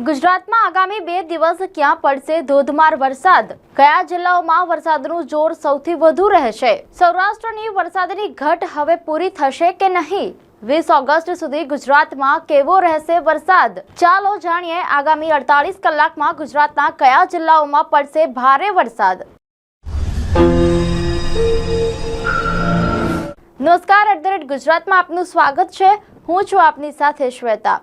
ગુજરાતમાં આગામી 2 દિવસ ક્યાં પડશે ધોધમાર વરસાદ? કયા જિલ્લાઓમાં વરસાદનું જોર સૌથી વધુ રહેશે? સૌરાષ્ટ્રની વરસાદની ઘટ હવે પૂરી થશે કે નહીં? 20 ઓગસ્ટ સુધી ગુજરાતમાં કેવો રહેશે વરસાદ? ચાલો જાણીએ આગામી 48 કલાકમાં ગુજરાતના કયા જિલ્લાઓમાં પડશે ભારે વરસાદ. નમસ્કાર, ગુજરાતમાં આપનું સ્વાગત છે. હું છું આપની સાથે શ્વેતા.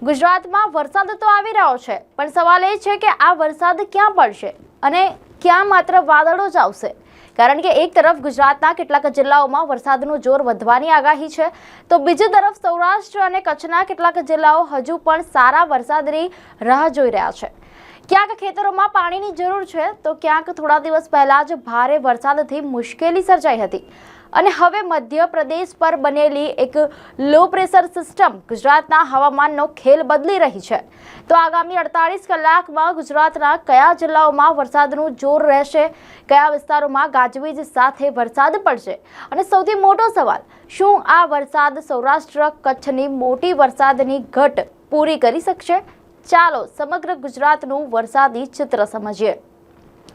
ગુજરાતમાં વરસાદ તો આવી રહ્યો છે, પણ સવાલ એ છે કે આ વરસાદ ક્યાં પડશે અને ક્યાં માત્ર વાદળો જ આવશે? કારણ કે એક તરફ ગુજરાતના કેટલાક જિલ્લાઓમાં વરસાદનું જોર વધવાની આગાહી છે, તો બીજી તરફ સૌરાષ્ટ્ર અને કચ્છના કેટલાક જિલ્લાઓ હજુ પણ સારા વરસાદની રાહ જોઈ રહ્યા છે. ક્યાંક ખેતરોમાં પાણીની જરૂર છે, તો ક્યાંક થોડા દિવસ પહેલા જ ભારે વરસાદથી મુશ્કેલી સર્જાઈ હતી. અને હવે મધ્યપ્રદેશ પર બનેલી એક લો પ્રેશર સિસ્ટમ ગુજરાતના હવામાનનો ખેલ બદલી રહી છે. તો આગામી 48 કલાકમાં ગુજરાતના કયા જિલ્લાઓમાં વરસાદનું જોર રહેશે, કયા વિસ્તારોમાં ગાજવીજ સાથે વરસાદ પડશે, અને સૌથી મોટો સવાલ, શું આ વરસાદ સૌરાષ્ટ્ર કચ્છની મોટી વરસાદની ઘટ પૂરી કરી શકશે? ચાલો સમગ્ર ગુજરાતનું વરસાદી ચિત્ર સમજીએ.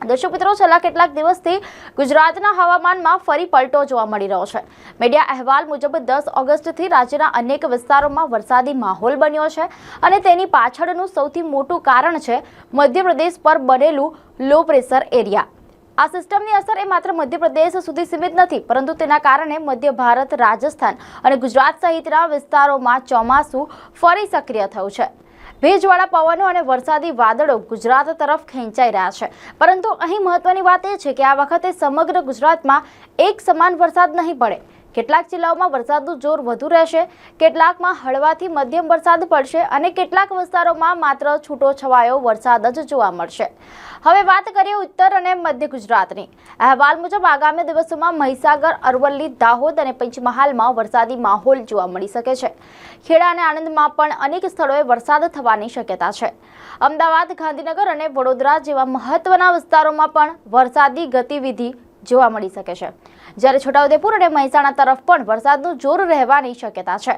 દર્શક મિત્રો, છેલ્લા કેટલાક દિવસથી ગુજરાતના હવામાનમાં ફરી પલટો જોવા મળી રહ્યો છે. મીડિયા અહેવાલ મુજબ 10 ઓગસ્ટથી રાજ્યના અનેક વિસ્તારોમાં વરસાદી માહોલ બન્યો છે અને તેની પાછળનું સૌથી મોટું કારણ છે મધ્યપ્રદેશ પર બનેલું લો પ્રેશર એરિયા. આ સિસ્ટમની અસર એ માત્ર મધ્યપ્રદેશ સુધી સીમિત નથી, પરંતુ તેના કારણે મધ્ય ભારત, રાજસ્થાન અને ગુજરાત સહિતના વિસ્તારોમાં ચોમાસું ફરી સક્રિય થયું છે. ભેજવાળા પવનો અને વરસાદી વાદળો ગુજરાત તરફ ખેંચાઈ રહ્યા છે. પરંતુ અહીં મહત્વની વાત એ છે કે આ વખતે સમગ્ર ગુજરાતમાં એક સમાન વરસાદ નહીં પડે. કેટલાક જિલ્લાઓમાં વરસાદનું જોર વધુ રહેશે, કેટલાકમાં હળવાથી મધ્યમ વરસાદ પડશે અને કેટલાક વિસ્તારોમાં માત્ર છૂટો છવાયો વરસાદ જ જોવા મળશે. હવે વાત કરીએ ઉત્તર અને મધ્ય ગુજરાતની. અહેવાલ મુજબ આગામી દિવસોમાં મહીસાગર, અરવલ્લી, દાહોદ અને પંચમહાલમાં વરસાદી માહોલ જોવા મળી શકે છે. ખેડા અને આણંદમાં પણ અનેક સ્થળોએ વરસાદ થવાની શક્યતા છે. અમદાવાદ, ગાંધીનગર અને વડોદરા જેવા મહત્વના વિસ્તારોમાં પણ વરસાદી ગતિવિધિ જોવા મળી શકે છે. જ્યારે છોટાઉદેપુર અને મહેસાણા તરફ પણ વરસાદનું જોર રહેવાની શક્યતા છે.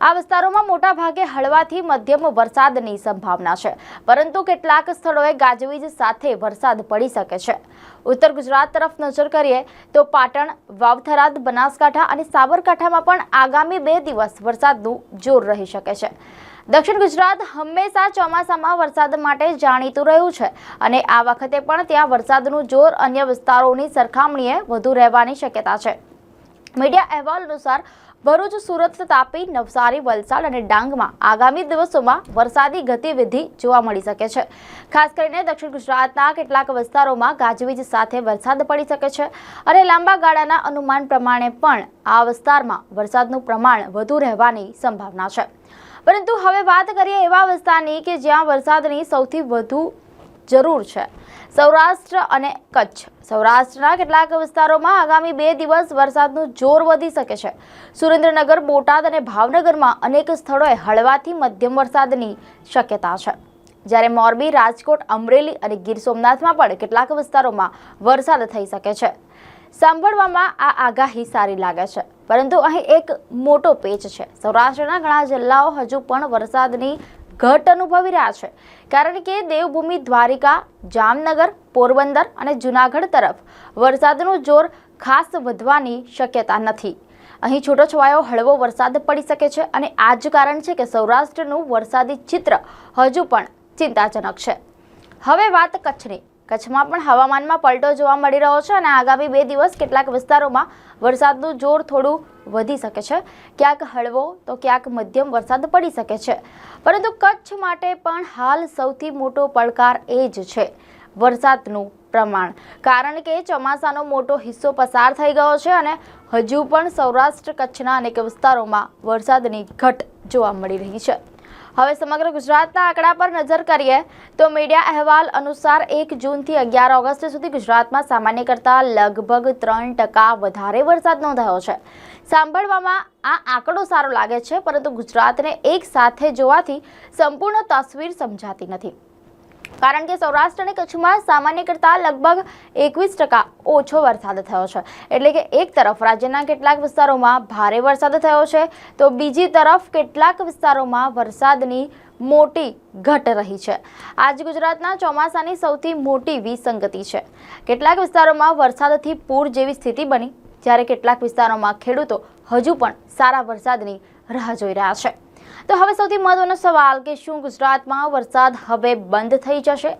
આ વિસ્તારોમાં મોટા ભાગે હળવાથી મધ્યમ વરસાદની સંભાવના છે, પરંતુ કેટલાક સ્થળોએ ગાજવીજ સાથે વરસાદ પડી શકે છે. ઉત્તર ગુજરાત તરફ નજર કરીએ તો પાટણ, વાવથરાદ, બનાસકાંઠા અને સાબરકાંઠામાં પણ આગામી 2 દિવસ વરસાદનું જોર રહી શકે છે. દક્ષિણ ગુજરાત હંમેશા ચોમાસામાં વરસાદ માટે જાણીતું રહ્યું છે અને આ વખતે પણ ત્યાં વરસાદનું જોર અન્ય વિસ્તારોની સરખામણીએ વધુ રહેવાની શક્યતા છે. મીડિયા અહેવાલ અનુસાર ભરૂચ, સુરત, તાપી, નવસારી, વલસાડ અને ડાંગમાં આગામી દિવસોમાં વરસાદી ગતિવિધિ જોવા મળી શકે છે. ખાસ કરીને દક્ષિણ ગુજરાતના કેટલાક વિસ્તારોમાં ગાજવીજ સાથે વરસાદ પડી શકે છે અને લાંબા ગાળાના અનુમાન પ્રમાણે પણ આ વિસ્તારમાં વરસાદનું પ્રમાણ વધુ રહેવાની સંભાવના છે. પરંતુ હવે વાત કરીએ એવા વિસ્તારની કે જ્યાં વરસાદની સૌથી વધુ જરૂર છે, સૌરાષ્ટ્ર અને કચ્છ. સૌરાષ્ટ્રના કેટલાક વિસ્તારોમાં આગામી 2 દિવસ વરસાદનું જોર વધી શકે છે. સુરેન્દ્રનગર, બોટાદ અને ભાવનગરમાં અનેક સ્થળોએ હળવાથી મધ્યમ વરસાદની શક્યતા છે. જ્યારે મોરબી, રાજકોટ, અમરેલી અને ગીર સોમનાથમાં પણ કેટલાક વિસ્તારોમાં વરસાદ થઈ શકે છે. સાંભળવામાં આ આગાહી સારી લાગે છે, પરંતુ અહીં એક મોટો પેચ છે. સૌરાષ્ટ્રના ઘણા જિલ્લાઓ હજુ પણ વરસાદની ઘટ અનુભવી રહ્યા છે, કારણ કે દેવભૂમિ દ્વારિકા, જામનગર, પોરબંદર અને જૂનાગઢ તરફ વરસાદનું જોર ખાસ વધવાની શક્યતા નથી. અહીં છૂટોછવાયો હળવો વરસાદ પડી શકે છે અને આ જ કારણ છે કે સૌરાષ્ટ્રનું વરસાદી ચિત્ર હજુ પણ ચિંતાજનક છે. હવે વાત કચ્છની. કચ્છમાં પણ હવામાનમાં પલટો જોવા મળી રહ્યો છે અને આગામી 2 દિવસ કેટલાક વિસ્તારોમાં વરસાદનું જોર થોડું વધી શકે છે. ક્યાંક હળવો તો ક્યાંક મધ્યમ વરસાદ પડી શકે છે. પરંતુ કચ્છ માટે પણ હાલ સૌથી મોટો પડકાર એ જ છે વરસાદનું પ્રમાણ, કારણ કે ચોમાસાનો મોટો હિસ્સો પસાર થઈ ગયો છે અને હજુ પણ સૌરાષ્ટ્ર કચ્છના અનેક વિસ્તારોમાં વરસાદની ઘટ જોવા મળી રહી છે. હવે સમગ્ર ગુજરાતના આંકડા પર નજર કરીએ તો મીડિયા અહેવાલ અનુસાર 1 જૂનથી 11 ઓગસ્ટ સુધી ગુજરાતમાં સામાન્ય કરતાં લગભગ 3% વધારે વરસાદ નોંધાયો છે. સાંભળવામાં આ આંકડો સારો લાગે છે, પરંતુ ગુજરાતને એક સાથે જોવાથી સંપૂર્ણ તસવીર સમજાતી નથી. કારણ કે સૌરાષ્ટ્ર અને કચ્છમાં સામાન્ય કરતાં લગભગ 21% ઓછો વરસાદ થયો છે. એટલે કે એક તરફ રાજ્યના કેટલાક વિસ્તારોમાં ભારે વરસાદ થયો છે તો બીજી તરફ કેટલાક વિસ્તારોમાં વરસાદની મોટી ઘટ રહી છે. આજ ગુજરાતના ચોમાસાની સૌથી મોટી વિસંગતિ છે. કેટલાક વિસ્તારોમાં વરસાદથી પૂર જેવી સ્થિતિ બની, જ્યારે કેટલાક વિસ્તારોમાં ખેડૂતો હજુ પણ સારા વરસાદની રાહ જોઈ રહ્યા છે. તો હવે સૌથી મહત્વનો સવાલ કે શું ગુજરાતમાં વરસાદ હવે બંધ થઈ જશે?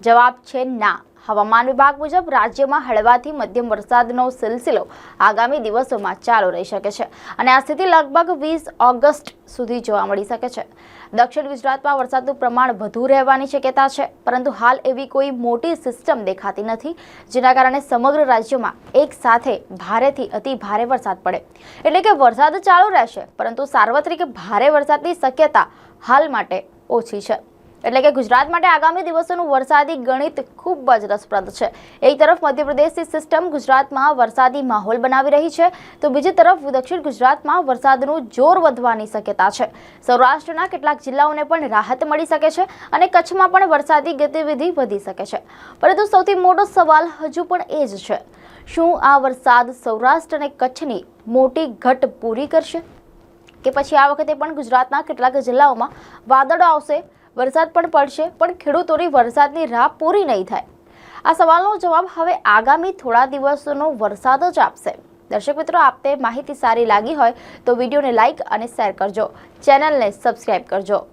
જવાબ છે ના. હવામાન વિભાગ મુજબ રાજ્યમાં હળવાથી મધ્યમ વરસાદનો સિલસિલો આગામી દિવસોમાં ચાલુ રહી શકે છે અને આ સ્થિતિ લગભગ 20 ઓગસ્ટ સુધી જોવા મળી શકે છે. દક્ષિણ ગુજરાતમાં વરસાદનું પ્રમાણ વધુ રહેવાની શક્યતા છે, પરંતુ હાલ એવી કોઈ મોટી સિસ્ટમ દેખાતી નથી જેના કારણે સમગ્ર રાજ્યમાં એક સાથે ભારેથી અતિ ભારે વરસાદ પડે. એટલે કે વરસાદ ચાલુ રહેશે, પરંતુ સાર્વત્રિક ભારે વરસાદની શક્યતા હાલ માટે ઓછી છે. એટલે કે ગુજરાત માટે આગામી દિવસોનું વરસાદી ગણિત ખૂબ જ રસપ્રદ છે. એક તરફ મધ્યપ્રદેશની સિસ્ટમ ગુજરાતમાં વરસાદી માહોલ બનાવી રહી છે, તો બીજી તરફ દક્ષિણ ગુજરાતમાં વરસાદનું જોર વધવાની શક્યતા છે. સૌરાષ્ટ્રના કેટલાક જિલ્લાઓને પણ રાહત મળી શકે છે અને કચ્છમાં પણ વરસાદી ગતિવિધિ વધી શકે છે. પરંતુ સૌથી મોટો સવાલ હજુ પણ એ જ છે, શું આ વરસાદ સૌરાષ્ટ્ર અને કચ્છની મોટી ઘટ પૂરી કરશે કે પછી આ વખતે પણ ગુજરાતના કેટલાક જિલ્લાઓમાં વાદળો આવશે, વરસાદ પણ પડશે, પણ ખેડૂતોની વરસાદની રાહ પૂરી નહીં થાય? આ સવાલનો જવાબ હવે આગામી થોડા દિવસોનો વરસાદ જ આપશે. દર્શક મિત્રો, આપને માહિતી સારી લાગી હોય તો વિડીયોને લાઇક અને શેર કરજો, ચેનલને સબસ્ક્રાઇબ કરજો.